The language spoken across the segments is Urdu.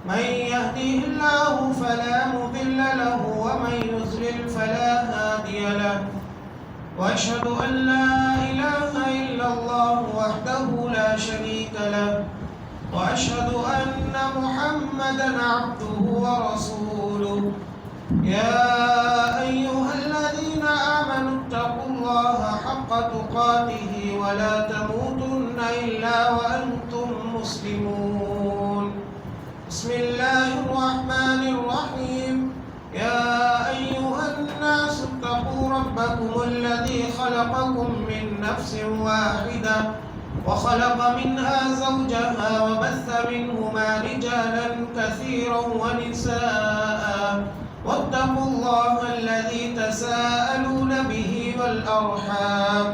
من يهده الله فلا مضل له ومن يضلل فلا هادي له وأشهد أن لا إله إلا الله وحده لا شريك له وأشهد أن محمدا عبده ورسوله يا أيها الذين آمنوا اتقوا الله حق تقاته ولا تموتن إلا وأنتم مسلمون بسم الله الرحمن الرحيم يا أيها الناس اتقوا ربكم الذي خلقكم من نفس واحدة وخلق منها زوجها وبث منهما رجالا كثيرا ونساء واتقوا الله الذي تساءلون به والأرحام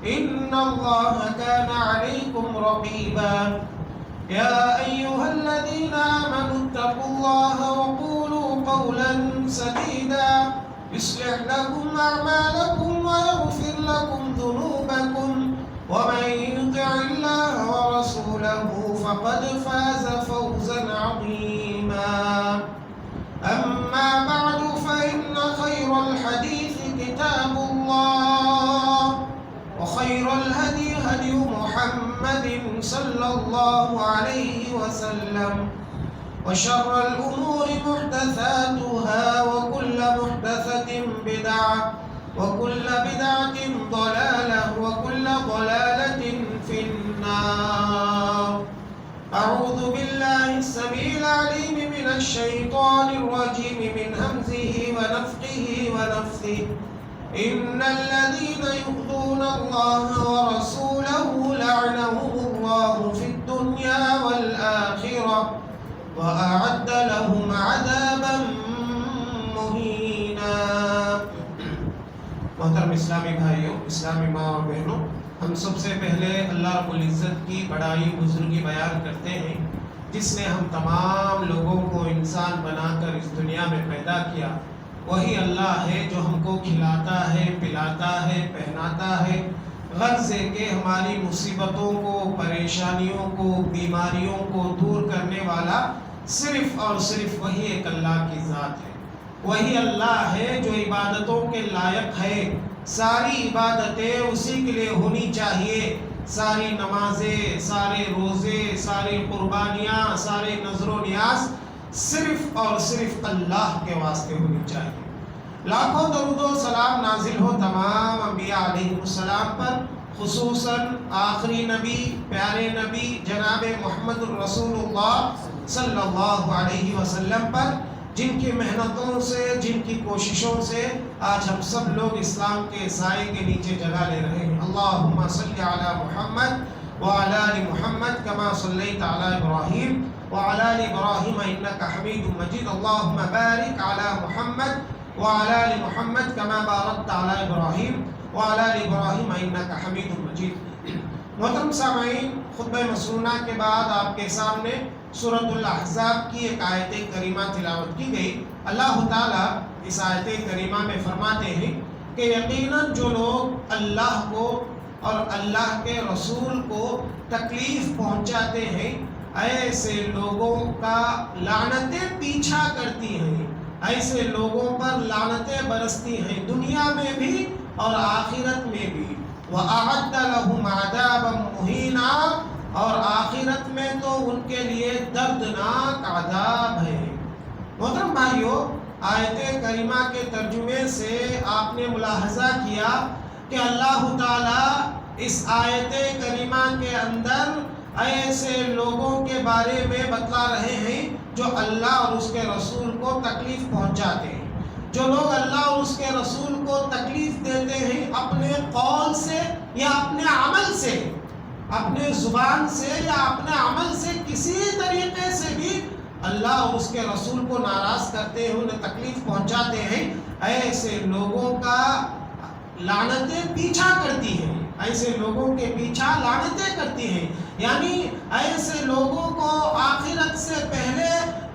إن الله كان عليكم رقيبا يا أيها الذين آمنوا اتقوا الله وقولوا قولا سديدا يصلح لكم أعمالكم ويغفر لكم ذنوبكم ومن يطع الله ورسوله فقد فاز فوزا عظيما أما بعد فإن خير الحديث كتاب الله وخير الهدي هدي محمد صلى الله عليه وسلم وشر الأمور محدثاتها وكل محدثة بدعة وكل بدعة ضلالة وكل ضلالة في النار أعوذ بالله السميع العليم من الشيطان الرجيم من همزه ونفخه ونفثه إن الذين يؤذون الله ورسوله لعنهم الله في الدنيا والآخرة وأعد لهم عذابا مهينا. محترم اسلامی بھائیوں، اسلامی ماں اور بہنوں، ہم سب سے پہلے اللہ رب العزت کی بڑائی بزرگی بیان کرتے ہیں جس نے ہم تمام لوگوں کو انسان بنا کر اس دنیا میں پیدا کیا. وہی اللہ ہے جو ہم کو کھلاتا ہے، پلاتا ہے، پہناتا ہے، غرض ہے کہ ہماری مصیبتوں کو، پریشانیوں کو، بیماریوں کو دور کرنے والا صرف اور صرف وہی ایک اللہ کی ذات ہے. وہی اللہ ہے جو عبادتوں کے لائق ہے. ساری عبادتیں اسی کے لیے ہونی چاہیے. ساری نمازیں، سارے روزے، ساری قربانیاں، سارے نذر و نیاز صرف اور صرف اللہ کے واسطے ہونی چاہیے. لاکھوں درود و سلام نازل ہو تمام انبیاء علیہ السلام پر، خصوصاً آخری نبی، پیارے نبی جناب محمد الرسول اللہ صلی اللہ علیہ وسلم پر، جن کی محنتوں سے، جن کی کوششوں سے آج ہم سب لوگ اسلام کے سائے کے نیچے جگہ لے رہے ہیں. اللہم صلی علی محمد وعلی آل محمد کما صلیت علی ابراہیم وعلی آل ابراہیم انک حمید مجید. اللہم بارک علی محمد وعلی آل محمد کما بارکت علی ابراہیم وعلی آل ابراہیم انک حمید مجید. محترم سامعین، خطبہ مسنونہ کے بعد آپ کے سامنے سورۃ الاحزاب کی ایک آیت کریمہ تلاوت کی گئی. اللہ تعالیٰ اس آیت کریمہ میں فرماتے ہیں کہ یقیناً جو لوگ اللہ کو اور اللہ کے رسول کو تکلیف پہنچاتے ہیں، ایسے لوگوں کا لعنتیں پیچھا کرتی ہیں، ایسے لوگوں پر لعنتیں برستی ہیں، دنیا میں بھی اور آخرت میں بھی. وَأَعَدَّ لَهُمْ عَذَابًا مُهِينًا، اور آخرت میں تو ان کے لیے دردناک عذاب ہے. محترم بھائیو، آیت کریمہ کے ترجمے سے آپ نے ملاحظہ کیا کہ اللہ تعالیٰ اس آیت کریمہ کے اندر ایسے لوگوں کے بارے میں بتلا رہے ہیں جو اللہ اور اس کے رسول کو تکلیف پہنچاتے ہیں. جو لوگ اللہ اور اس کے رسول کو تکلیف دیتے ہیں اپنے قول سے یا اپنے عمل سے، اپنے زبان سے یا اپنے عمل سے، کسی طریقے سے بھی اللہ اور اس کے رسول کو ناراض کرتے ہیں، انہیں تکلیف پہنچاتے ہیں، ایسے لوگوں کا لعنتیں پیچھا کرتی ہیں، ایسے لوگوں کے پیچھا لعنتیں کرتی ہیں. یعنی ایسے لوگوں کو آخرت سے پہلے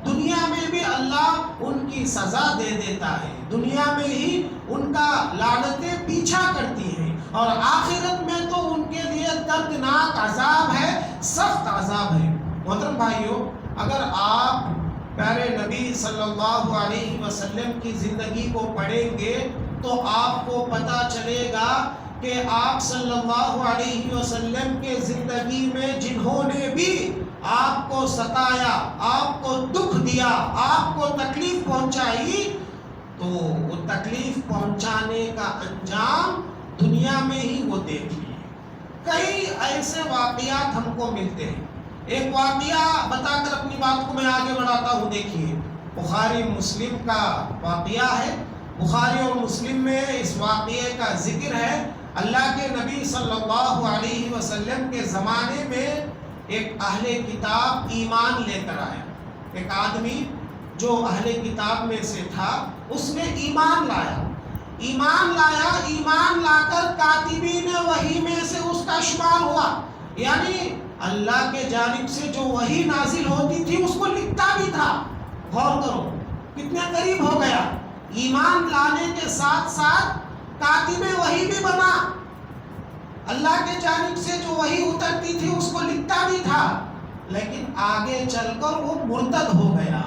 دنیا میں بھی اللہ ان کی سزا دے دیتا ہے، دنیا میں ہی ان کا لعنتیں پیچھا کرتی ہیں، اور آخرت میں تو ان کے لیے دردناک عذاب ہے، سخت عذاب ہے. محترم بھائیوں، اگر آپ پیارے نبی صلی اللہ علیہ وسلم کی زندگی کو پڑھیں گے تو آپ کو پتہ چلے گا کہ آپ صلی اللہ علیہ وسلم کے زندگی میں جنہوں نے بھی آپ کو ستایا، آپ کو دکھ دیا، آپ کو تکلیف پہنچائی، تو وہ تکلیف پہنچانے کا انجام دنیا میں ہی وہ دیکھ لیے۔ کئی ایسے واقعات ہم کو ملتے ہیں۔ ایک واقعہ بتا کر اپنی بات کو میں آگے بڑھاتا ہوں۔ دیکھیے، بخاری مسلم کا واقعہ ہے۔ بخاری اور مسلم میں اس واقعے کا ذکر ہے۔ اللہ کے نبی صلی اللہ علیہ وسلم کے زمانے میں ایک اہل کتاب ایمان لے کر آیا۔ ایک آدمی جو اہل کتاب میں سے تھا، اس نے ایمان لایا۔ ایمان لا کر کاتبین وحی میں سے اس کا شمار ہوا، یعنی اللہ کے جانب سے جو وحی نازل ہوتی تھی اس کو لکھتا بھی تھا۔ غور کرو کتنے قریب ہو گیا، ایمان لانے کے ساتھ ساتھ کاتب وحی بھی بنا۔ اللہ کے جانب سے جو وحی اترتی تھی اس کو لکھتا بھی تھا، لیکن آگے چل کر وہ مرتد ہو گیا۔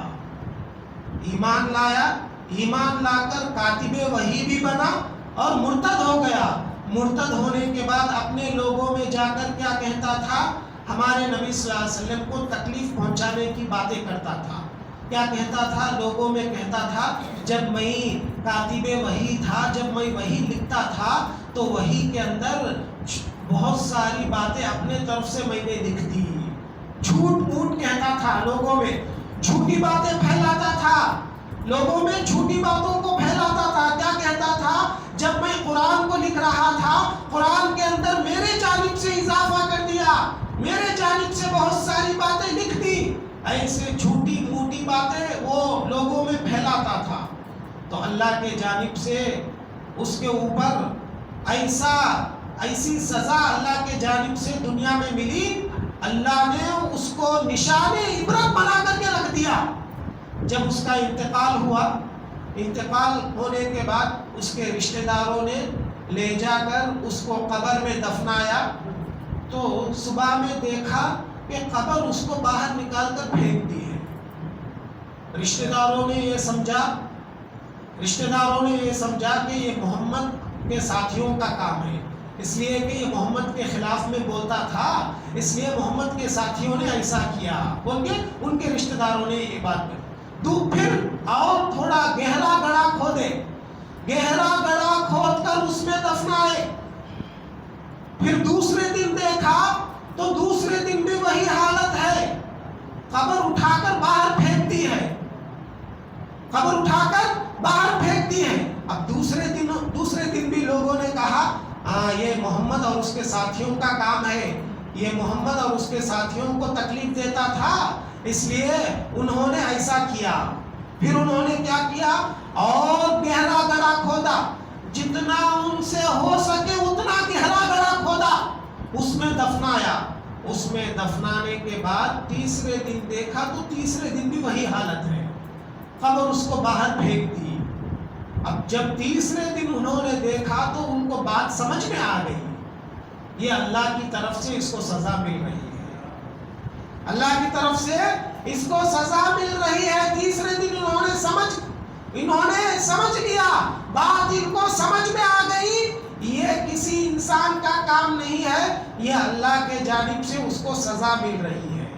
ایمان لا کر کاتب وحی بھی بنا اور مرتد ہو گیا۔ مرتد ہونے کے بعد اپنے لوگوں میں جا کر کیا کہتا تھا؟ ہمارے نبی صلی اللہ علیہ وسلم کو تکلیف پہنچانے کی باتیں کرتا تھا۔ کیا کہتا تھا؟ لوگوں میں کہتا تھا جب میں کاتب وحی تھا، جب میں وحی لکھتا تھا تو وحی کے اندر بہت ساری باتیں اپنے طرف سے میں نے لکھ دی۔ جھوٹ موٹ کہتا تھا، لوگوں میں جھوٹی باتیں پھیلاتا تھا، لوگوں میں جھوٹی باتوں کو پھیلاتا تھا۔ کیا کہتا تھا؟ جب میں قرآن کو لکھ رہا تھا، قرآن کے اندر میرے جانب سے اضافہ کر دیا، میرے جانب سے بہت ساری باتیں لکھ دی۔ ایسے جھوٹی موٹی باتیں وہ لوگوں میں پھیلاتا تھا۔ تو اللہ کے جانب سے اس کے اوپر ایسی سزا اللہ کے جانب سے دنیا میں ملی، اللہ نے اس کو نشان عبرت بنا کر کے رکھ دیا۔ جب اس کا انتقال ہوا، انتقال ہونے کے بعد اس کے رشتہ داروں نے لے جا کر اس کو قبر میں دفنایا، تو صبح میں دیکھا کہ قبر اس کو باہر نکال کر پھینک دی ہے۔ رشتہ داروں نے یہ سمجھا کہ یہ محمد کے ساتھیوں کا کام ہے، اس لیے کہ یہ محمد کے خلاف میں بولتا تھا، اس لیے محمد کے ساتھیوں نے ایسا کیا بول کے ان کے رشتہ داروں نے یہ بات کہی۔ تو پھر اور تھوڑا گہرا گڑھا کھودے، گہرا گڑھا کھود کر اس میں دفنائے۔ پھر دوسرے دن دیکھا تو دوسرے دن بھی وہی حالت ہے، قبر اٹھا کر باہر پھینک دی ہے، قبر اٹھا کر باہر پھینک دی ہے۔ اب دوسرے دن بھی لوگوں نے کہا یہ محمد اور اس کے ساتھیوں کا کام ہے، یہ محمد اور اس کے ساتھیوں کو تکلیف دیتا تھا، اس لیے انہوں نے ایسا کیا۔ پھر انہوں نے کیا کیا؟ اور گہرا گڑھا کھودا، جتنا ان سے ہو سکے اتنا گہرا گڑھا کھودا، اس میں دفنایا۔ اس میں دفنانے کے بعد تیسرے دن دیکھا تو تیسرے دن بھی وہی حالت ہے، قبر اس کو باہر پھینک دی۔ اب جب تیسرے دن انہوں نے دیکھا تو ان کو بات سمجھ میں آ گئی، یہ اللہ کی طرف سے اس کو سزا مل رہی ہے، اللہ کی طرف سے اس کو سزا مل رہی ہے۔ تیسرے دن انہوں نے سمجھ لیا، بات ان کو سمجھ میں آ گئی، یہ کسی انسان کا کام نہیں ہے، یہ اللہ کے جانب سے اس کو سزا مل رہی ہے۔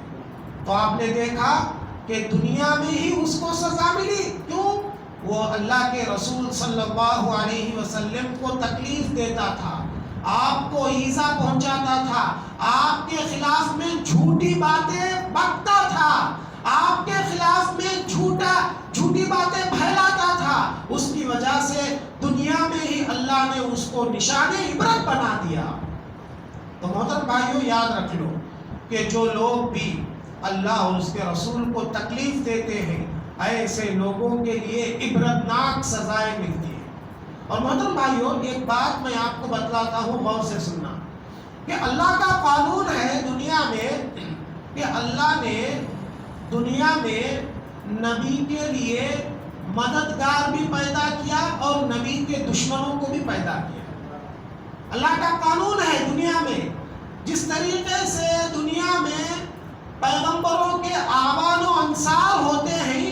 تو آپ نے دیکھا کہ دنیا میں ہی اس کو سزا ملی، کیوں؟ وہ اللہ کے رسول صلی اللہ علیہ وسلم کو تکلیف دیتا تھا، آپ کو ایذا پہنچاتا تھا، آپ کے خلاف میں جھوٹی باتیں بکتا تھا، آپ کے خلاف میں جھوٹی باتیں پھیلاتا تھا، اس کی وجہ سے دنیا میں ہی اللہ نے اس کو نشان عبرت بنا دیا۔ تو محترم بھائیوں، یاد رکھ لو کہ جو لوگ بھی اللہ اور اس کے رسول کو تکلیف دیتے ہیں، ایسے لوگوں کے لیے عبرتناک سزائیں ملتی ہیں۔ اور محترم بھائیوں، ایک بات میں آپ کو بتلاتا ہوں، غور سے سننا، کہ اللہ کا قانون ہے دنیا میں کہ اللہ نے دنیا میں نبی کے لیے مددگار بھی پیدا کیا اور نبی کے دشمنوں کو بھی پیدا کیا۔ اللہ کا قانون ہے دنیا میں، جس طریقے سے دنیا میں پیغمبروں کے آوان و انصار ہوتے ہیں،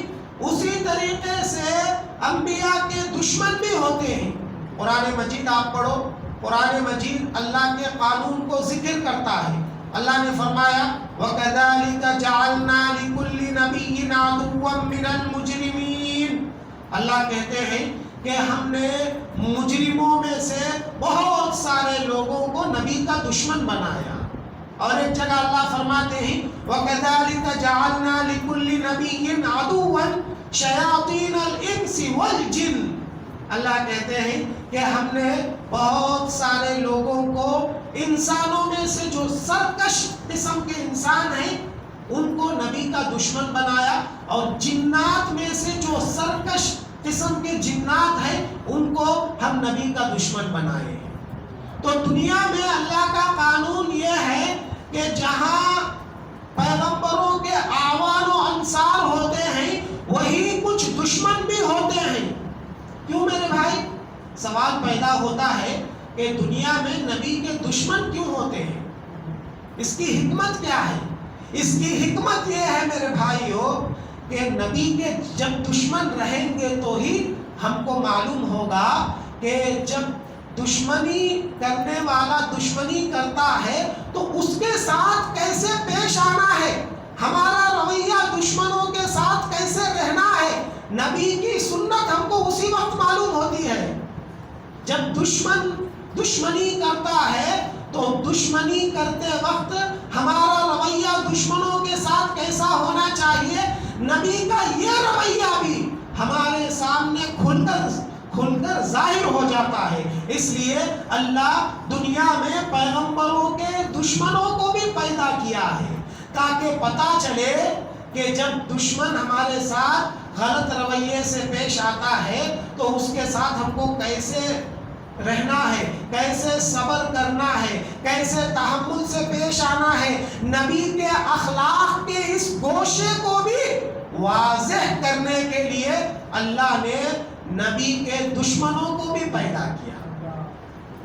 طریقے سے انبیاء کے دشمن بھی ہوتے ہیں۔ قرآن مجید آپ پڑھو، قرآن مجید اللہ کے قانون کو ذکر کرتا ہے۔ اللہ نے فرمایا وَكَذَلِكَ جَعَلْنَا لِكُلِّ نَبِيٍّ عَدُوًّا مِّنَ الْمُجْرِمِينَ، اللہ کہتے ہیں کہ ہم نے مجرموں میں سے بہت سارے لوگوں کو نبی کا دشمن بنایا۔ اور ایک جگہ اللہ فرماتے ہیں وَكَذَلِكَ جَعَلْنَا لِكُلِّ نَبِيٍّ عَدُوًّا شَيَاطِينَ الْإِنسِ وَالْجِنِّ، اللہ کہتے ہیں کہ ہم نے بہت سارے لوگوں کو انسانوں میں سے جو سرکش قسم کے انسان ہیں ان کو نبی کا دشمن بنایا، اور جنات میں سے جو سرکش قسم کے جنات ہیں ان کو ہم نبی کا دشمن بنائے۔ تو دنیا میں اللہ کا قانون یہ ہے کہ جہاں پیغمبروں کے اعوان و انصار ہوتے ہیں وہی کچھ دشمن بھی ہوتے ہیں۔ کیوں میرے بھائی؟ سوال پیدا ہوتا ہے کہ دنیا میں نبی کے دشمن کیوں ہوتے ہیں؟ اس کی حکمت کیا ہے؟ اس کی حکمت یہ ہے میرے بھائیو کہ نبی کے جب دشمن رہیں گے تو ہی ہم کو معلوم ہوگا کہ جب دشمنی کرنے والا دشمنی کرتا ہے تو اس کے ساتھ کیسے پیش آنا ہے، ہمارا رویہ دشمنوں کے ساتھ کیسے رہنا ہے۔ نبی کی سنت ہم کو اسی وقت معلوم ہوتی ہے جب دشمن دشمنی کرتا ہے، تو دشمنی کرتے وقت ہمارا رویہ دشمنوں کے ساتھ کیسا ہونا چاہیے، نبی کا یہ رویہ بھی ہمارے سامنے کھل کر ظاہر ہو جاتا ہے۔ اس لیے اللہ دنیا میں پیغمبروں کے دشمنوں کو بھی پیدا کیا ہے تاکہ پتہ چلے کہ جب دشمن ہمارے ساتھ غلط رویے سے پیش آتا ہے تو اس کے ساتھ ہم کو کیسے رہنا ہے، کیسے صبر کرنا ہے، کیسے تحمل سے پیش آنا ہے۔ نبی کے اخلاق کے اس گوشے کو بھی واضح کرنے کے لیے اللہ نے نبی کے دشمنوں کو بھی پیدا کیا۔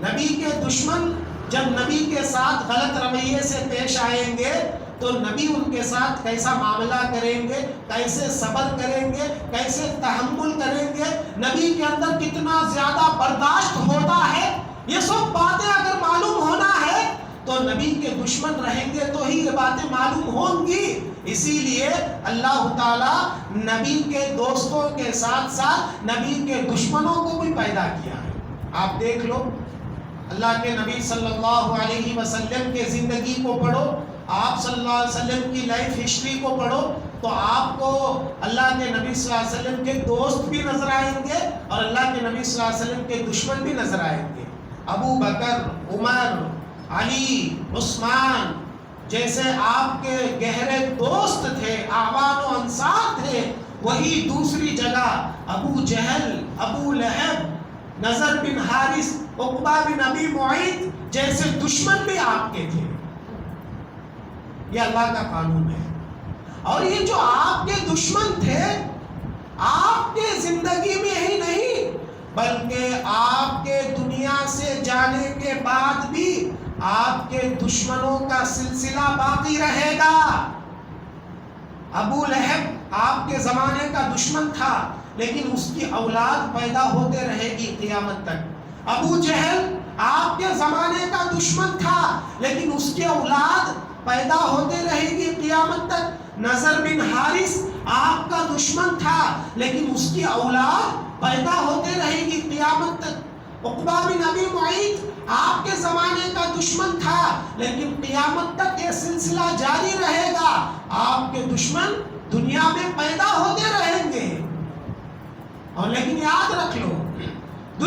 نبی کے دشمن جب نبی کے ساتھ غلط رویے سے پیش آئیں گے تو نبی ان کے ساتھ کیسا معاملہ کریں گے، کیسے صبر کریں گے، کیسے تحمل کریں گے، نبی کے اندر کتنا زیادہ برداشت ہوتا ہے، یہ سب باتیں اگر معلوم ہونا ہے تو نبی کے دشمن رہیں گے تو ہی یہ باتیں معلوم ہوں گی۔ اسی لیے اللہ تعالیٰ نبی کے دوستوں کے ساتھ ساتھ نبی کے دشمنوں کو بھی پیدا کیا ہے۔ آپ دیکھ لو، اللہ کے نبی صلی اللہ علیہ وسلم کے زندگی کو پڑھو، آپ صلی اللہ علیہ وسلم کی لائف ہسٹری کو پڑھو تو آپ کو اللہ کے نبی صلی اللہ علیہ وسلم کے دوست بھی نظر آئیں گے اور اللہ کے نبی صلی اللہ علیہ وسلم کے دشمن بھی نظر آئیں گے۔ ابو بکر، عمر، علی، عثمان جیسے آپ کے گہرے دوست تھے، اعوان و انصار تھے، وہی دوسری جگہ ابو جہل، ابو لہب، نضر بن حارث، عقبہ بن ابی معیط جیسے دشمن بھی آپ کے تھے۔ یہ اللہ کا قانون ہے۔ اور یہ جو آپ کے دشمن تھے آپ کے زندگی میں ہی نہیں بلکہ آپ کے دنیا سے جانے کے بعد بھی آپ کے دشمنوں کا سلسلہ باقی رہے گا۔ ابو لہب آپ کے زمانے کا دشمن تھا لیکن اس کی اولاد پیدا ہوتے رہے گی قیامت تک۔ ابو جہل آپ کے زمانے کا دشمن تھا لیکن اس کی اولاد پیدا ہوتے رہے گی قیامت تک۔ نضر بن حارث آپ کا دشمن تھا لیکن اس کی اولاد پیدا ہوتے رہے گی قیامت تک۔ عقبہ بن ابی معیط آپ کے زمانے کا دشمن تھا لیکن قیامت تک یہ سلسلہ جاری رہے گا، آپ کے دشمن دنیا میں پیدا ہوتے رہیں گے۔ اور لیکن یاد رکھ لو،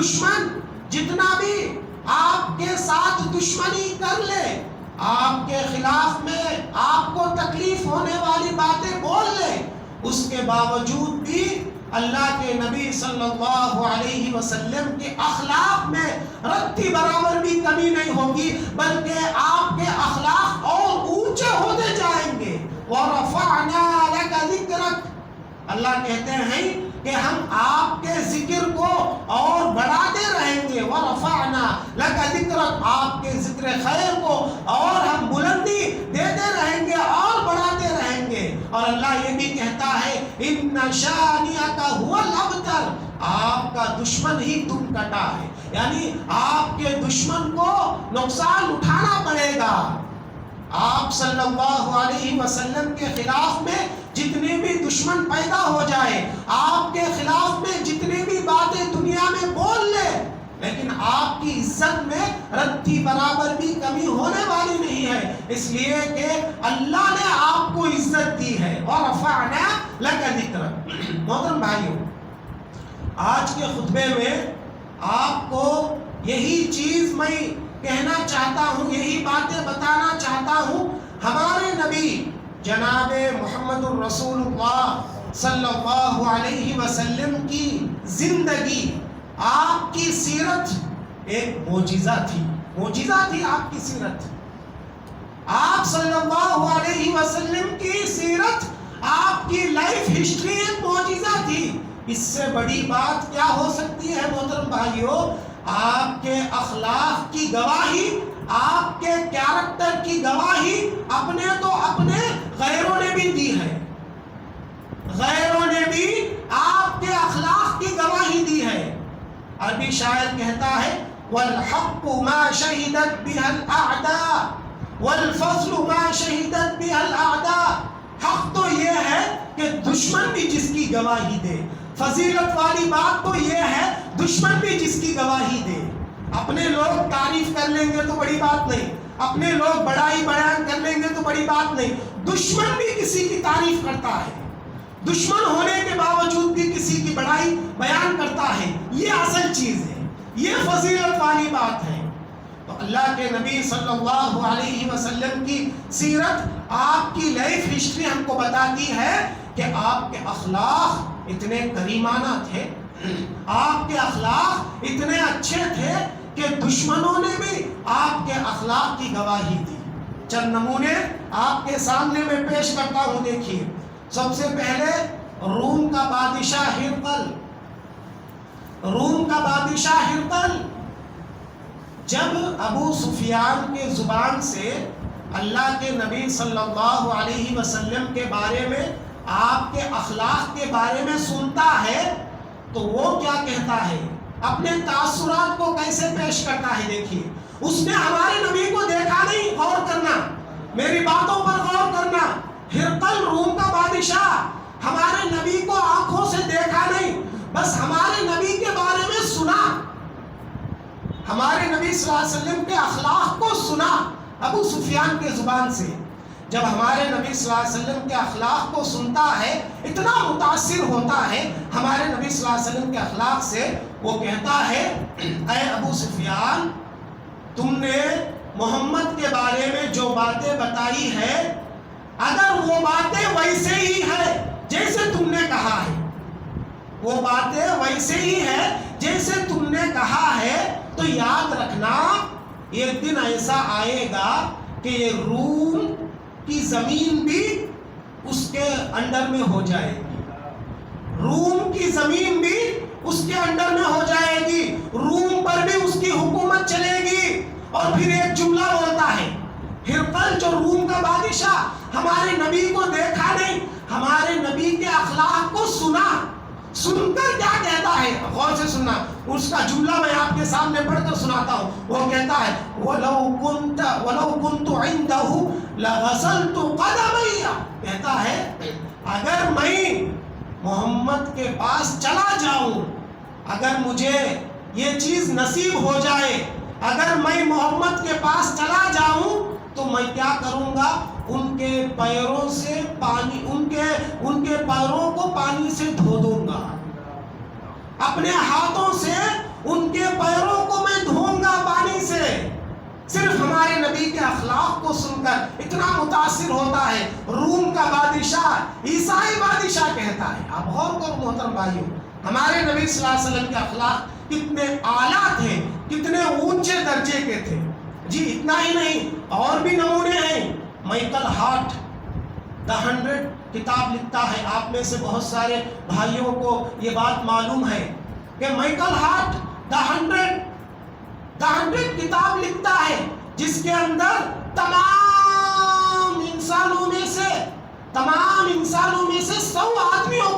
دشمن جتنا بھی آپ کے ساتھ دشمنی کر لے، آپ کے خلاف میں آپ کو تکلیف ہونے والی باتیں بول لے، اس کے باوجود بھی اللہ کے نبی صلی اللہ علیہ وسلم کے اخلاق میں رتی برابر بھی کمی نہیں ہوگی بلکہ آپ کے اخلاق اور اونچے ہوتے جائیں گے۔ وَرَفَعْنَا لَكَ ذِكْرَكَ، اللہ کہتے ہیں کہ ہم آپ کے ذکر کو اور بڑھاتے رہیں گے۔ وَرَفَعْنَا لَكَ ذِكْرَكَ، آپ کے ذکر خیر کو اور ہم بلندی دیتے رہیں گے اور بڑھاتے رہیں گے۔ اور اللہ یہ بھی کہتا ہے ان شانئک هو الابتر، آپ کا دشمن ہی تم کٹا ہے، یعنی آپ کے دشمن کو نقصان اٹھانا پڑے گا۔ آپ صلی اللہ علیہ وسلم کے خلاف میں جتنے بھی دشمن پیدا ہو جائے، آپ کے خلاف میں جتنے بھی باتیں دنیا میں بول لے، لیکن آپ کی عزت میں رتی برابر بھی کمی ہونے والی نہیں ہے، اس لیے کہ اللہ نے آپ کو عزت دی ہے۔ اور رفعنا لک ذکرک۔ محترم بھائیوں، آج کے خطبے میں آپ کو یہی چیز میں کہنا چاہتا ہوں، یہی باتیں بتانا چاہتا ہوں۔ ہمارے نبی جناب محمد الرسول اللہ صلی اللہ علیہ وسلم کی زندگی، آپ کی سیرت ایک معجزہ تھی، معجزہ تھی آپ کی سیرت۔ آپ صلی اللہ علیہ وسلم کی سیرت، آپ کی لائف ہسٹری ایک معجزہ تھی۔ اس سے بڑی بات کیا ہو سکتی ہے محترم بھائیوں؟ آپ کے اخلاق کی گواہی، آپ کے کیریکٹر کی گواہی اپنے تو اپنے غیروں نے بھی دی ہے، غیروں نے بھی آپ کے اخلاق کی گواہی دی ہے۔ عربی شاعر کہتا ہے والحق ما شہدت بہ الاعداء والفضل ما شہدت بہ الاعداء۔ حق تو یہ ہے کہ دشمن بھی جس کی گواہی دے، فضیلت والی بات تو یہ ہے دشمن بھی جس کی گواہی دے۔ اپنے لوگ تعریف کر لیں گے تو بڑی بات نہیں، اپنے لوگ بڑائی بیان کر لیں گے تو بڑی بات نہیں، دشمن بھی کسی کی تعریف کرتا ہے، دشمن ہونے کے باوجود بھی کسی کی بڑائی بیان کرتا ہے، یہ اصل چیز ہے، یہ فضیلت والی بات ہے۔ تو اللہ کے نبی صلی اللہ علیہ وسلم کی سیرت، آپ کی لائف ہسٹری ہم کو بتاتی ہے کہ آپ کے اخلاق اتنے کریمانہ تھے، آپ کے اخلاق اتنے اچھے تھے کہ دشمنوں نے بھی آپ کے اخلاق کی گواہی دی۔ چند نمونے آپ کے سامنے میں پیش کرتا ہوں، دیکھیے۔ سب سے پہلے روم کا بادشاہ ہرقل، روم کا بادشاہ ہرقل جب ابو سفیان کے زبان سے اللہ کے نبی صلی اللہ علیہ وسلم کے بارے میں، آپ کے اخلاق کے بارے میں سنتا ہے تو وہ کیا کہتا ہے، اپنے تاثرات کو کیسے پیش کرتا ہے۔ دیکھیے، اس نے ہمارے نبی کو دیکھا نہیں، غور کرنا، میری باتوں پر غور کرنا۔ ہرقل روم کا بادشاہ ہمارے نبی کو آنکھوں سے دیکھا نہیں، بس ہمارے نبی کے بارے میں سنا، ہمارے نبی صلی اللہ علیہ وسلم کے اخلاق کو سنا ابو سفیان کے زبان سے۔ جب ہمارے نبی صلی اللہ علیہ وسلم کے اخلاق کو سنتا ہے، اتنا متاثر ہوتا ہے ہمارے نبی صلی اللہ علیہ وسلم کے اخلاق سے، وہ کہتا ہے اے ابو سفیان، تم نے محمد کے بارے میں جو باتیں بتائی ہے، اگر وہ باتیں ویسے ہی ہے جیسے تم نے کہا ہے، وہ باتیں ویسے ہی ہے جیسے تم نے کہا ہے، تو یاد رکھنا ایک دن ایسا آئے گا کہ یہ روم کی زمین بھی اس کے انڈر میں ہو جائے گی، روم کی زمین بھی اس کے انڈر میں ہو جائے گی، روم پر بھی اس کی حکومت چلے گی۔ اور پھر ایک جملہ بولتا ہے، ہرقل جو روم کا بادشاہ ہمارے نبی کو دیکھا نہیں، ہمارے نبی کے اخلاق کو سنا، سن کر کیا کہتا ہے، غور سے سننا، اس کا جملہ میں آپ کے سامنے پڑھ کر سناتا ہوں۔ وہ کہتا ہے وَلَوْ كُنْتُ عِنْدَهُ لَغَسَلْتُ قَدَمَيَّ، کہتا ہے اگر میں محمد کے پاس چلا جاؤں، اگر مجھے یہ چیز نصیب ہو جائے، اگر میں محمد کے پاس چلا جاؤں تو میں کیا کروں گا، ان کے پیروں سے پانی، ان کے پیروں کو پانی سے دھو دوں گا، اپنے ہاتھوں سے ان کے پیروں کو میں دھوؤں گا پانی سے۔ صرف ہمارے نبی کے اخلاق کو سن کر اتنا متاثر ہوتا ہے روم کا بادشاہ، عیسائی بادشاہ کہتا ہے۔ آپ غور کرو محترم بھائیوں، ہمارے نبی صلی اللہ علیہ وسلم کے اخلاق کتنے اعلیٰ تھے، کتنے اونچے درجے کے تھے۔ جی اتنا ہی نہیں، اور بھی نمونے ہیں۔ مائیکل ہارٹ دا 100 کتاب لکھتا ہے، آپ میں سے بہت سارے بھائیوں کو یہ بات معلوم ہے کہ مائیکل ہارٹ دا 100 کتاب لکھتا ہے، جس کے اندر تمام انسانوں میں سے 100 آدمیوں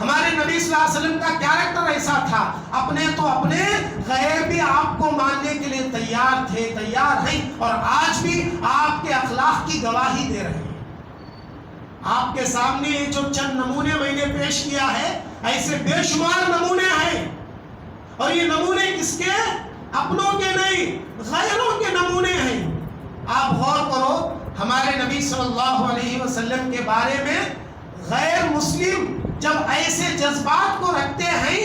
ہمارے نبی صلی اللہ علیہ وسلم کا کیریکٹر ایسا تھا، اپنے تو اپنے، غیر بھی آپ کو ماننے کے لیے تیار تھے، تیار ہیں، اور آج بھی آپ کے اخلاق کی گواہی دے رہے ہیں۔ آپ کے سامنے جو چند نمونے میں نے پیش کیا ہے، ایسے بے شمار نمونے ہیں، اور یہ نمونے کس کے؟ اپنوں کے نہیں، غیروں کے نمونے ہیں۔ آپ غور کرو، ہمارے نبی صلی اللہ علیہ وسلم کے بارے میں غیر مسلم جب ایسے جذبات کو رکھتے ہیں،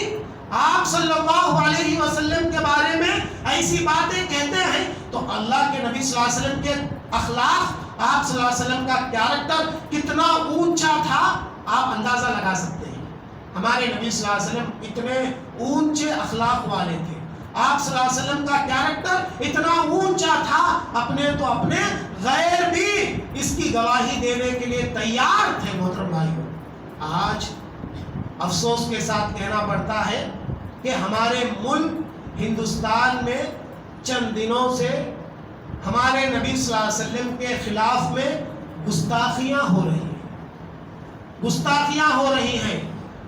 آپ صلی اللہ علیہ وسلم کے بارے میں ایسی باتیں کہتے ہیں، تو اللہ کے نبی صلی اللہ علیہ وسلم کے اخلاق، آپ صلی اللہ علیہ وسلم کا کیریکٹر کتنا اونچا تھا، آپ اندازہ لگا سکتے ہیں۔ ہمارے نبی صلی اللہ علیہ وسلم اتنے اونچے اخلاق والے تھے، آپ صلی اللہ علیہ وسلم کا کیریکٹر اتنا اونچا تھا، اپنے تو اپنے، غیر بھی اس کی گواہی دینے کے لیے تیار تھے۔ محترم بھائیوں، آج افسوس کے ساتھ کہنا پڑتا ہے کہ ہمارے ملک ہندوستان میں چند دنوں سے ہمارے نبی صلی اللہ علیہ وسلم کے خلاف میں گستاخیاں ہو رہی ہیں، گستاخیاں ہو رہی ہیں۔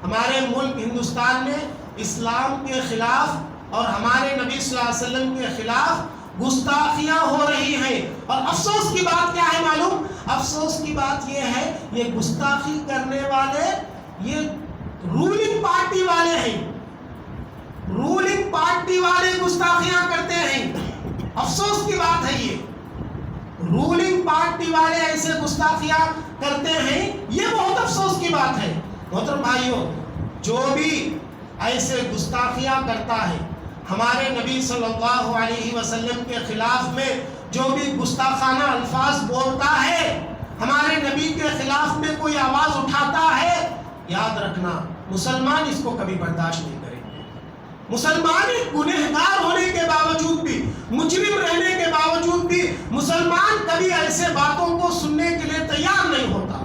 ہمارے ملک ہندوستان میں اسلام کے خلاف اور ہمارے نبی صلی اللہ علیہ وسلم کے خلاف گستاخیاں ہو رہی ہیں، اور افسوس کی بات کیا ہے معلوم؟ افسوس کی بات یہ ہے، یہ گستاخی کرنے والے یہ رولنگ پارٹی والے ہیں، رولنگ پارٹی والے گستاخیاں کرتے ہیں۔ افسوس کی بات ہے، یہ رولنگ پارٹی والے ایسے گستاخیاں کرتے ہیں، یہ بہت افسوس کی بات ہے۔ محترم بھائیوں، جو بھی ایسے گستاخیاں کرتا ہے، ہمارے نبی صلی اللہ علیہ وسلم کے خلاف میں جو بھی گستاخانہ الفاظ بولتا ہے، ہمارے نبی کے خلاف میں کوئی آواز اٹھاتا ہے، یاد رکھنا مسلمان اس کو کبھی برداشت نہیں کریں گے۔ مسلمان گنہگار ہونے کے باوجود بھی، مجرم رہنے کے باوجود بھی، مسلمان کبھی ایسے باتوں کو سننے کے لیے تیار نہیں ہوتا،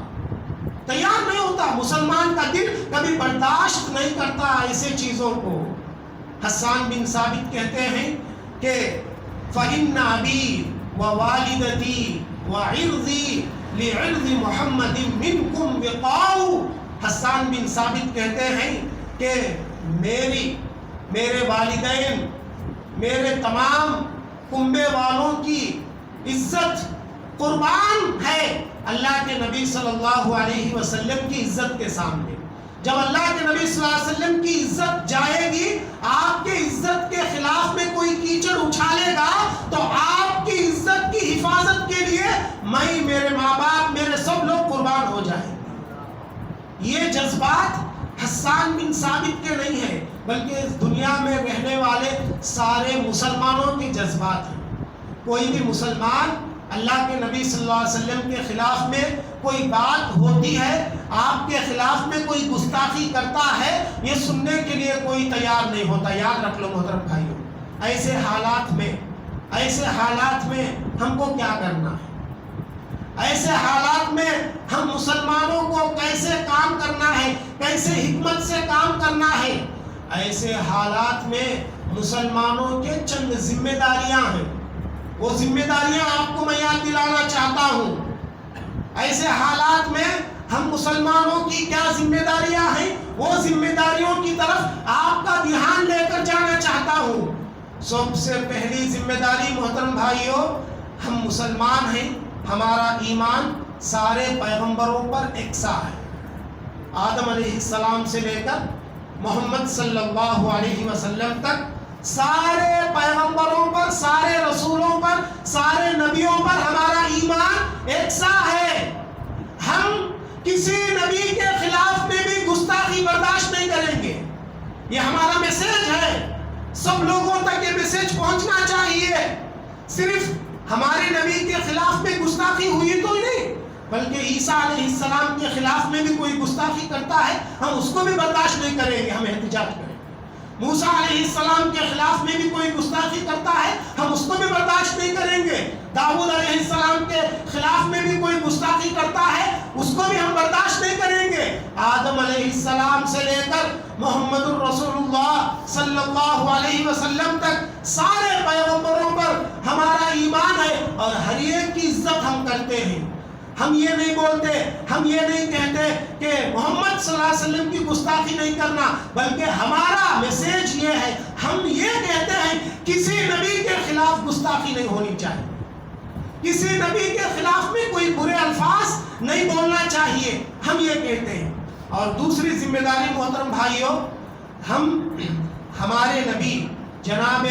تیار نہیں ہوتا۔ مسلمان کا دل کبھی برداشت نہیں کرتا ایسے چیزوں کو۔ حسان بن ثابت کہتے ہیں کہ فَإِنَّ أَبِي وَوَالِدَتِي وَعِرْضِي لِعِرْضِ مُحَمَّدٍ مِّنْكُمْ وِقَاءُ۔ حسان بن ثابت کہتے ہیں کہ میرے والدین، میرے تمام کنبے والوں کی عزت قربان ہے اللہ کے نبی صلی اللہ علیہ وسلم کی عزت کے سامنے۔ جب اللہ کے نبی صلی اللہ علیہ وسلم کی عزت جائے گی، آپ کے عزت کے خلاف میں کوئی کیچڑ اچھالے گا، تو آپ کی عزت کی حفاظت کے لیے میں، میرے ماں باپ، میرے سب لوگ قربان ہو جائیں گے۔ یہ جذبات حسان بن ثابت کے نہیں ہیں، بلکہ اس دنیا میں رہنے والے سارے مسلمانوں کے جذبات ہیں۔ کوئی بھی مسلمان اللہ کے نبی صلی اللہ علیہ وسلم کے خلاف میں کوئی بات ہوتی ہے، آپ کے خلاف میں کوئی گستاخی کرتا ہے، یہ سننے کے لیے کوئی تیار نہیں ہوتا۔ یاد رکھ لو محترم بھائیوں، ایسے حالات میں ہم کو کیا کرنا ہے؟ ایسے حالات میں ہم مسلمانوں کو کیسے کام کرنا ہے، کیسے حکمت سے کام کرنا ہے؟ ایسے حالات میں مسلمانوں کے چند ذمہ داریاں ہیں، وہ ذمہ داریاں آپ کو میں یاد دلانا چاہتا ہوں۔ ایسے حالات میں ہم مسلمانوں کی کیا ذمہ داریاں ہیں، وہ ذمہ داریوں کی طرف آپ کا دھیان لے کر جانا چاہتا ہوں۔ سب سے پہلی ذمہ داری محترم بھائیوں، ہم مسلمان ہیں، ہمارا ایمان سارے پیغمبروں پر یکساں ہے۔ آدم علیہ السلام سے لے کر محمد صلی اللہ علیہ وسلم تک سارے پیغمبروں پر، سارے رسولوں پر، سارے نبیوں پر ہمارا ایمان یکساں ہے۔ ہم کسی نبی کے خلاف میں بھی گستاخی برداشت نہیں کریں گے۔ یہ ہمارا میسج ہے، سب لوگوں تک یہ میسج پہنچنا چاہیے۔ صرف ہمارے نبی کے خلاف میں گستاخی ہوئی تو نہیں، بلکہ عیسیٰ علیہ السلام کے خلاف میں بھی کوئی گستاخی کرتا ہے، ہم اس کو بھی برداشت نہیں کریں گے، ہم احتجاج کریں گے۔ موسیٰ علیہ السلام کے خلاف میں بھی کوئی گستاخی کرتا ہے، ہم اس کو بھی برداشت نہیں کریں گے۔ داؤد علیہ السلام کے خلاف میں بھی کوئی گستاخی کرتا ہے، اس کو بھی ہم برداشت نہیں کریں گے۔ آدم علیہ السلام سے لے کر محمد الرسول اللہ صلی اللہ علیہ وسلم تک سارے پیغمبروں پر ہمارا ایمان ہے، اور ہر ایک کی عزت ہم کرتے ہیں، ہم یہ نہیں بولتے، ہم یہ نہیں کہتے کہ محمد صلی اللہ علیہ وسلم کی گستاخی نہیں کرنا، بلکہ ہمارا میسیج یہ ہے، ہم یہ کہتے ہیں کسی نبی کے خلاف گستاخی نہیں ہونی چاہیے، کسی نبی کے خلاف میں کوئی برے الفاظ نہیں بولنا چاہیے، ہم یہ کہتے ہیں۔ اور دوسری ذمہ داری محترم بھائیوں، ہم ہمارے نبی جناب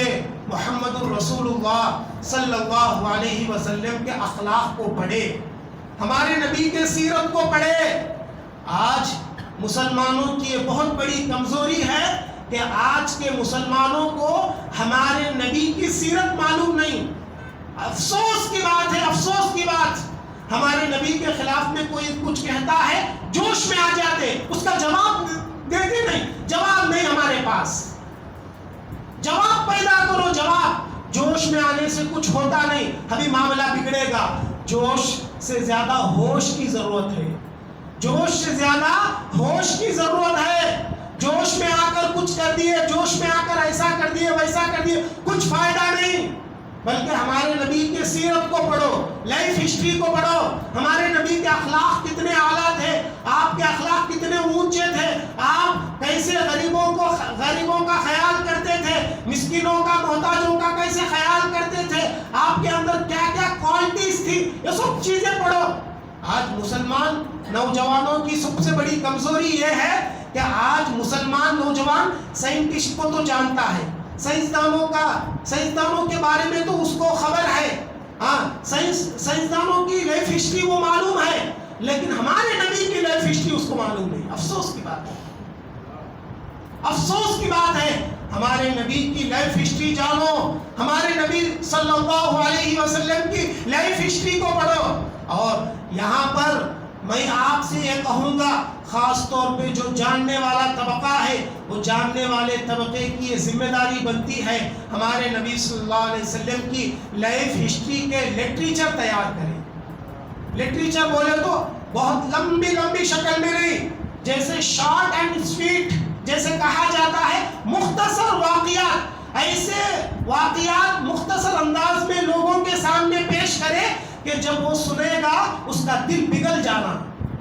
محمد الرسول اللہ صلی اللہ علیہ وسلم کے اخلاق کو پڑھے، ہمارے نبی کے سیرت کو پڑھے۔ آج مسلمانوں کی یہ بہت بڑی کمزوری ہے کہ آج کے مسلمانوں کو ہمارے نبی کی سیرت معلوم نہیں۔ افسوس کی بات ہے، افسوس کی بات، ہمارے نبی کے خلاف میں کوئی کچھ کہتا ہے، جوش میں آ جاتے، اس کا جواب دیتے نہیں، جواب نہیں ہمارے پاس، جواب پیدا کرو، جواب۔ جوش میں آنے سے کچھ ہوتا نہیں، ابھی معاملہ بگڑے گا۔ جوش سے زیادہ ہوش کی ضرورت ہے، جوش سے زیادہ ہوش کی ضرورت ہے۔ جوش میں آ کر کچھ کر دیے، جوش میں آ کر ایسا کر دیے، ویسا کر دیے، کچھ فائدہ نہیں، بلکہ ہمارے نبی کے سیرت کو پڑھو، لائف ہسٹری کو پڑھو، ہمارے نبی کے اخلاق کتنے اعلیٰ تھے، آپ کے اخلاق کتنے اونچے تھے، آپ کیسے غریبوں کا خیال کرتے تھے، مسکینوں کا، محتاجوں کا کیسے خیال کرتے تھے، آپ کے اندر کیا کیا کوالٹیز تھی، یہ سب چیزیں پڑھو۔ آج مسلمان نوجوانوں کی سب سے بڑی کمزوری یہ ہے کہ آج مسلمان نوجوان سائنٹسٹ کو تو جانتا ہے، سائنسدانوں کے بارے میں تو اس کو خبر ہے، ہاں سائنسدانوں کی لائف ہسٹری وہ معلوم ہے، لیکن ہمارے نبی کی لائف ہسٹری اس کو معلوم نہیں۔ افسوس کی بات ہے، افسوس کی بات ہے۔ ہمارے نبی کی لائف ہسٹری جانو، ہمارے نبی صلی اللہ علیہ وسلم کی لائف ہسٹری کو پڑھو۔ اور یہاں پر میں آپ سے یہ کہوں گا، خاص طور پہ جو جاننے والا طبقہ ہے، وہ جاننے والے طبقے کی یہ ذمہ داری بنتی ہے، ہمارے نبی صلی اللہ علیہ وسلم کی لائف ہسٹری کے لٹریچر تیار کریں۔ لٹریچر بولے تو بہت لمبی شکل میں نہیں، جیسے شارٹ اینڈ سویٹ جیسے کہا جاتا ہے، مختصر واقعات، ایسے واقعات مختصر انداز میں لوگوں کے سامنے پیش کرے کہ جب وہ سنے گا اس کا دل پگھل جانا،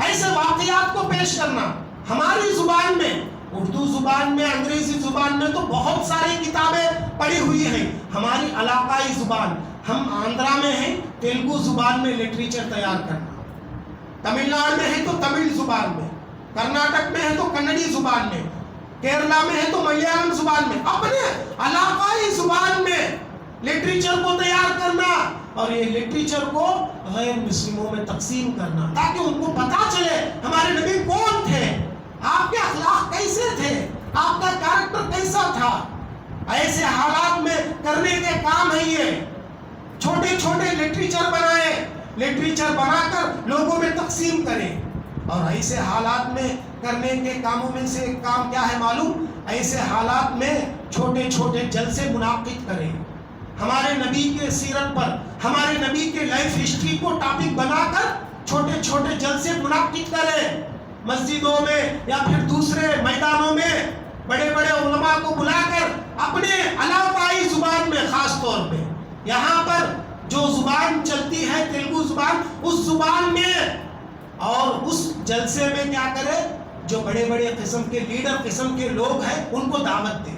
ایسے واقعات کو پیش کرنا۔ ہماری زبان میں، اردو زبان میں، انگریزی زبان میں تو بہت ساری کتابیں پڑھی ہوئی ہیں، ہماری علاقائی زبان، ہم آندھرا میں ہیں، تیلگو زبان میں لٹریچر تیار کرنا، تمل ناڈو میں ہے تو تمل زبان میں، کرناٹک میں ہے تو کنڑی زبان میں، کیرلا میں ہے تو ملیالم زبان میں، اپنے علاقائی زبان میں لٹریچر کو تیار کرنا، اور یہ لٹریچر کو غیر مسلموں میں تقسیم کرنا، تاکہ ان کو پتا چلے ہمارے نبی کون تھے، آپ کے اخلاق کیسے تھے، آپ کا کیریکٹر کیسا تھا۔ ایسے حالات میں کرنے کے کام ہے یہ، چھوٹے چھوٹے لٹریچر بنائے، لٹریچر بنا کر لوگوں میں تقسیم کریں۔ اور ایسے حالات میں کرنے کے کاموں میں سے ایک کام کیا ہے معلوم؟ ایسے حالات میں چھوٹے چھوٹے جلسے منعقد کریں، ہمارے نبی کے سیرت پر، ہمارے نبی کے لائف ہسٹری کو ٹاپک بنا کر چھوٹے چھوٹے جلسے منعقد کریں، مسجدوں میں یا پھر دوسرے میدانوں میں بڑے بڑے علماء کو بلا کر اپنے علاقائی زبان میں، خاص طور پہ یہاں پر جو زبان چلتی ہے تیلگو زبان، اس زبان میں، اور اس جلسے میں کیا کرے، جو بڑے بڑے قسم کے لیڈر قسم کے لوگ ہیں ان کو دعوت دیں،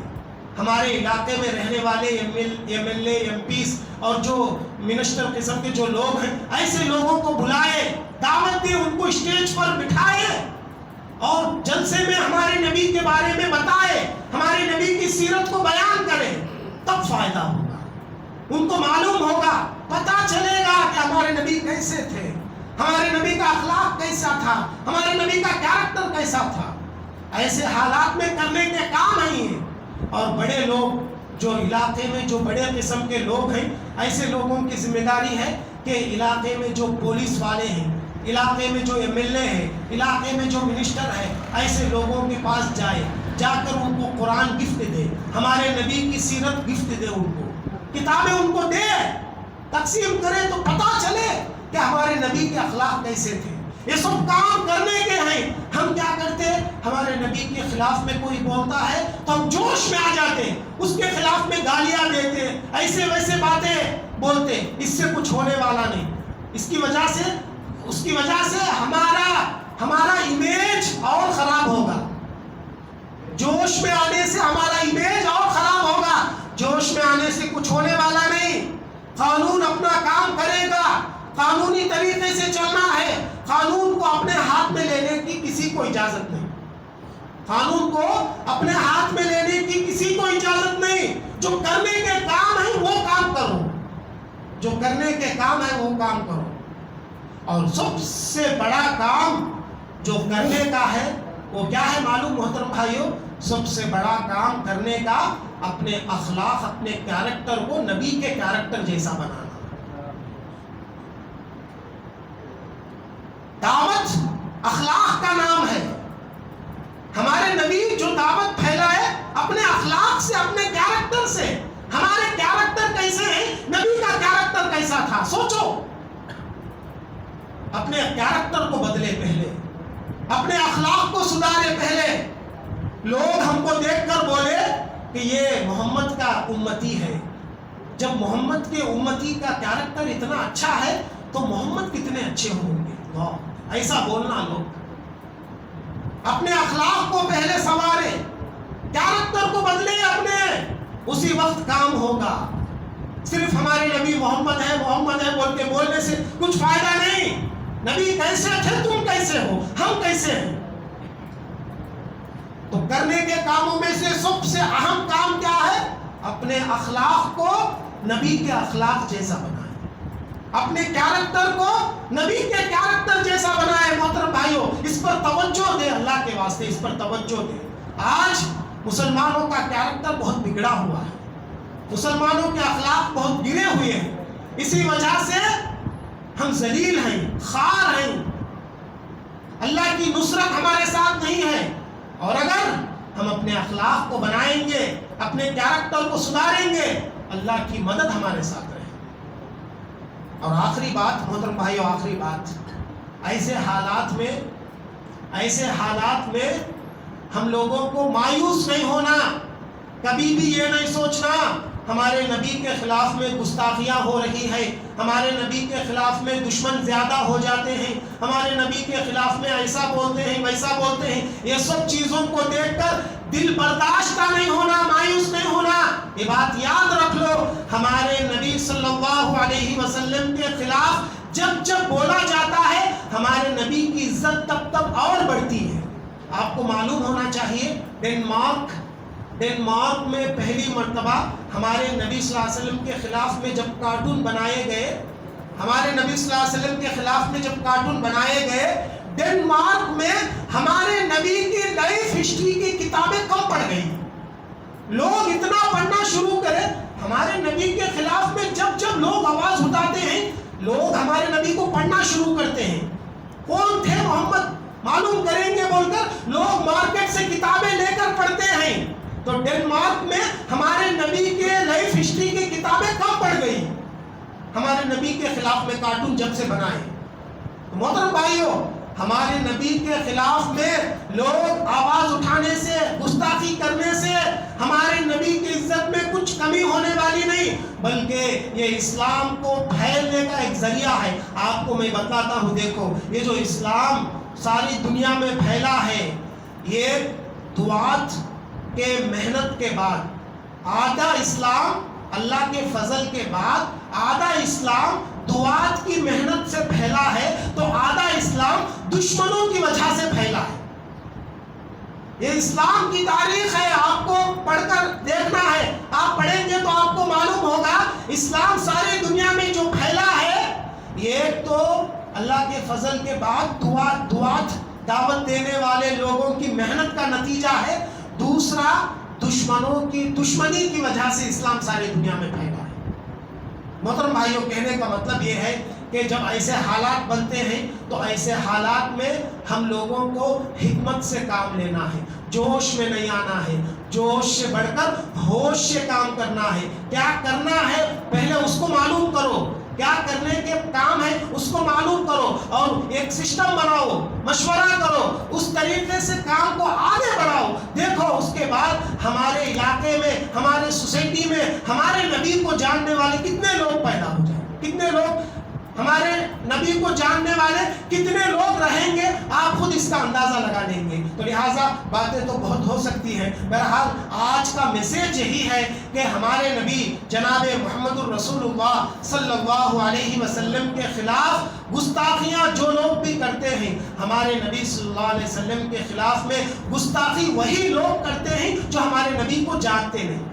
ہمارے علاقے میں رہنے والے MLA MPs اور جو منسٹر قسم کے جو لوگ ہیں، ایسے لوگوں کو بلائے، دعوت دیں، ان کو اسٹیج پر بٹھائے اور جلسے میں ہمارے نبی کے بارے میں بتائے، ہمارے نبی کی سیرت کو بیان کریں، تب فائدہ ہوگا، ان کو معلوم ہوگا، پتہ چلے گا کہ ہمارے نبی کیسے تھے، ہمارے نبی کا اخلاق کیسا تھا، ہمارے نبی کا کیریکٹر کیسا تھا۔ ایسے حالات میں کرنے کے کام نہیں ہیں۔ اور بڑے لوگ جو علاقے میں جو بڑے قسم کے لوگ ہیں، ایسے لوگوں کی ذمہ داری ہے کہ علاقے میں جو پولیس والے ہیں، علاقے میں جو ایم ایل اے ہیں، علاقے میں جو منسٹر ہیں، ایسے لوگوں کے پاس جائے، جا کر ان کو قرآن گفٹ دے، ہمارے نبی کی سیرت گفٹ دے، ان کو کتابیں ان کو دے، تقسیم کرے تو پتہ چلے کہ ہمارے نبی کے اخلاق کیسے تھے۔ یہ سب کام کرنے کے ہیں، ہم کیا کرتے، ہمارے نبی کے خلاف میں کوئی بولتا ہے تو ہم جوش میں آ جاتے، اس کے خلاف میں گالیاں دیتے، ایسے ویسے باتیں بولتے، اس سے کچھ ہونے والا نہیں۔ اس کی وجہ سے اس کی وجہ سے ہمارا امیج اور خراب ہوگا. جوش میں آنے سے ہمارا امیج اور خراب ہوگا. جوش میں آنے سے کچھ ہونے والا نہیں. قانون اپنا کام کرے گا. قانونی طریقے سے چلنا ہے. قانون کو اپنے ہاتھ میں لینے کی کسی کو اجازت نہیں. قانون کو اپنے ہاتھ میں لینے کی کسی کو اجازت نہیں. جو کرنے کے کام ہے وہ کام کرو. جو کرنے کے کام ہے وہ کام کرو. اور سب سے بڑا کام جو کرنے کا ہے وہ کیا ہے معلوم محترم بھائیو؟ سب سے بڑا کام کرنے کا اپنے اخلاق، اپنے کیریکٹر کو نبی کے کیریکٹر جیسا بنانا. دعوت اخلاق کا نام ہے. ہمارے نبی جو دعوت پھیلائے اپنے اخلاق سے، اپنے کیریکٹر سے. ہمارے کیریکٹر کیسے ہیں؟ نبی کا کیریکٹر کیسا تھا سوچو. اپنے کیریکٹر کو بدلے پہلے، اپنے اخلاق کو سدھارے پہلے. لوگ ہم کو دیکھ کر بولے کہ یہ محمد کا امتی ہے. جب محمد کے امتی کا کیریکٹر اتنا اچھا ہے تو محمد کتنے اچھے ہوں گے. ایسا بولنا. لوگ اپنے اخلاق کو پہلے سنوارے، کیریکٹر کو بدلے اپنے، اسی وقت کام ہوگا. صرف ہمارے نبی محمد ہے بول کے بولنے سے کچھ فائدہ نہیں. نبی کیسے تھے، تم کیسے ہو، ہم کیسے ہیں. تو کرنے کے کاموں میں سے سب سے اہم کام کیا ہے؟ اپنے اخلاق کو نبی کے اخلاق جیسا بنائیں. اپنے کیریکٹر کو نبی کے کیریکٹر جیسا بنائے. محترم بھائیو اس پر توجہ دے، اللہ کے واسطے اس پر توجہ دے. آج مسلمانوں کا کیریکٹر بہت بگڑا ہوا ہے. مسلمانوں کے اخلاق بہت گرے ہوئے ہیں. اسی وجہ سے ہم ذلیل ہیں، خوار ہیں. اللہ کی نصرت ہمارے ساتھ نہیں ہے. اور اگر ہم اپنے اخلاق کو بنائیں گے، اپنے کیریکٹر کو سدھاریں گے، اللہ کی مدد ہمارے ساتھ رہے. اور آخری بات محترم بھائیو، آخری بات، ایسے حالات میں ہم لوگوں کو مایوس نہیں ہونا. کبھی بھی یہ نہیں سوچنا ہمارے نبی کے خلاف میں گستاخیاں ہو رہی ہے، ہمارے نبی کے خلاف میں دشمن زیادہ ہو جاتے ہیں، ہمارے نبی کے خلاف میں ایسا بولتے ہیں ویسا بولتے ہیں. یہ سب چیزوں کو دیکھ کر دل برداشت نہیں ہونا، مایوس نہیں ہونا. یہ بات یاد رکھ لو، ہمارے نبی صلی اللہ علیہ وسلم کے خلاف جب بولا جاتا ہے ہمارے نبی کی عزت تب اور بڑھتی ہے. آپ کو معلوم ہونا چاہیے ڈنمارک میں پہلی مرتبہ ہمارے نبی صلی اللہ علیہ وسلم کے خلاف میں جب کارٹون بنائے گئے، ہمارے نبی صلی اللہ علیہ وسلم کے خلاف میں جب کارٹون بنائے گئے، ڈنمارک میں ہمارے نبی کی لائف ہسٹری کی کتابیں کم پڑ گئی. لوگ اتنا پڑھنا شروع کرے. ہمارے نبی کے خلاف میں جب لوگ آواز اٹھاتے ہیں، لوگ ہمارے نبی کو پڑھنا شروع کرتے ہیں. کون تھے محمد معلوم کریں گے بول کر لوگ مارکیٹ سے کتابیں لے کر پڑھتے ہیں. تو ڈنمارک میں ہمارے نبی کے لائف ہسٹری کی کتابیں کم پڑ گئی ہمارے نبی کے خلاف میں کارٹون جب سے بنائے. محترم بھائیو، ہمارے نبی کے خلاف میں لوگ آواز اٹھانے سے، گستاخی کرنے سے ہمارے نبی کی عزت میں کچھ کمی ہونے والی نہیں، بلکہ یہ اسلام کو پھیلنے کا ایک ذریعہ ہے. آپ کو میں بتاتا ہوں، دیکھو یہ جو اسلام ساری دنیا میں پھیلا ہے، یہ دعات کے محنت کے بعد آدھا اسلام، اللہ کے فضل کے بعد آدھا اسلام دعات کی محنت سے پھیلا ہے، تو آدھا اسلام دشمنوں کی وجہ سے پھیلا ہے. یہ اسلام کی تاریخ ہے، آپ کو پڑھ کر دیکھنا ہے. آپ پڑھیں گے تو آپ کو معلوم ہوگا اسلام ساری دنیا میں جو پھیلا ہے، یہ تو اللہ کے فضل کے بعد دعوت دینے والے لوگوں کی محنت کا نتیجہ ہے. دوسرا دشمنوں کی دشمنی کی وجہ سے اسلام ساری دنیا میں پھیلا ہے. محترم بھائیوں، کہنے کا مطلب یہ ہے کہ جب ایسے حالات بنتے ہیں تو ایسے حالات میں ہم لوگوں کو حکمت سے کام لینا ہے، جوش میں نہیں آنا ہے، جوش سے بڑھ کر ہوش سے کام کرنا ہے. کیا کرنا ہے پہلے اس کو معلوم کرو، کیا کرنے کے کام ہے اس کو معلوم کرو، اور ایک سسٹم بناؤ، مشورہ کرو، اس طریقے سے کام کو آگے بڑھاؤ. دیکھو اس کے بعد ہمارے علاقے میں، ہمارے سوسائٹی میں ہمارے نبی کو جاننے والے کتنے لوگ پیدا ہو جائیں، کتنے لوگ ہمارے نبی کو جاننے والے کتنے لوگ رہیں گے آپ خود اس کا اندازہ لگا لیں گے. تو لہٰذا باتیں تو بہت ہو سکتی ہیں. بہرحال آج کا میسیج یہی ہے کہ ہمارے نبی جناب محمد الرسول اللہ صلی اللہ علیہ وسلم کے خلاف گستاخیاں جو لوگ بھی کرتے ہیں، ہمارے نبی صلی اللہ علیہ وسلم کے خلاف میں گستاخی وہی لوگ کرتے ہیں جو ہمارے نبی کو جانتے نہیں،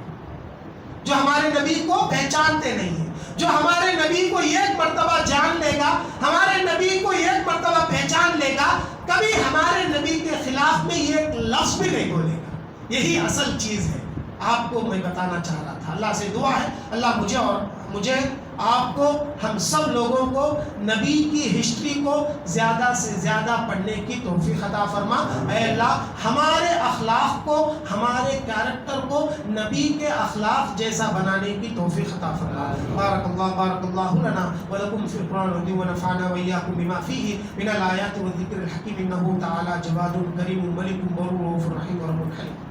جو ہمارے نبی کو پہچانتے نہیں ہیں. جو ہمارے نبی کو ایک مرتبہ جان لے گا، ہمارے نبی کو ایک مرتبہ پہچان لے گا، کبھی ہمارے نبی کے خلاف میں ایک لفظ بھی نہیں بولے گا. یہی اصل چیز ہے، آپ کو میں بتانا چاہ رہا تھا. اللہ سے دعا ہے اللہ مجھے آپ کو، ہم سب لوگوں کو نبی کی ہسٹری کو زیادہ سے زیادہ پڑھنے کی توفیق عطا فرما. اے اللہ ہمارے اخلاق کو، ہمارے کیریکٹر کو نبی کے اخلاق جیسا بنانے کی توفیق عطا فرما. بارک اللہ لنا ولکم فی القرآن العظیم ونفعنا وإیاکم بما فیہ من الآیات والذکر الحکیم انہ تعالی جواد کریم ملک بر رؤوف رحیم رب الحلیم.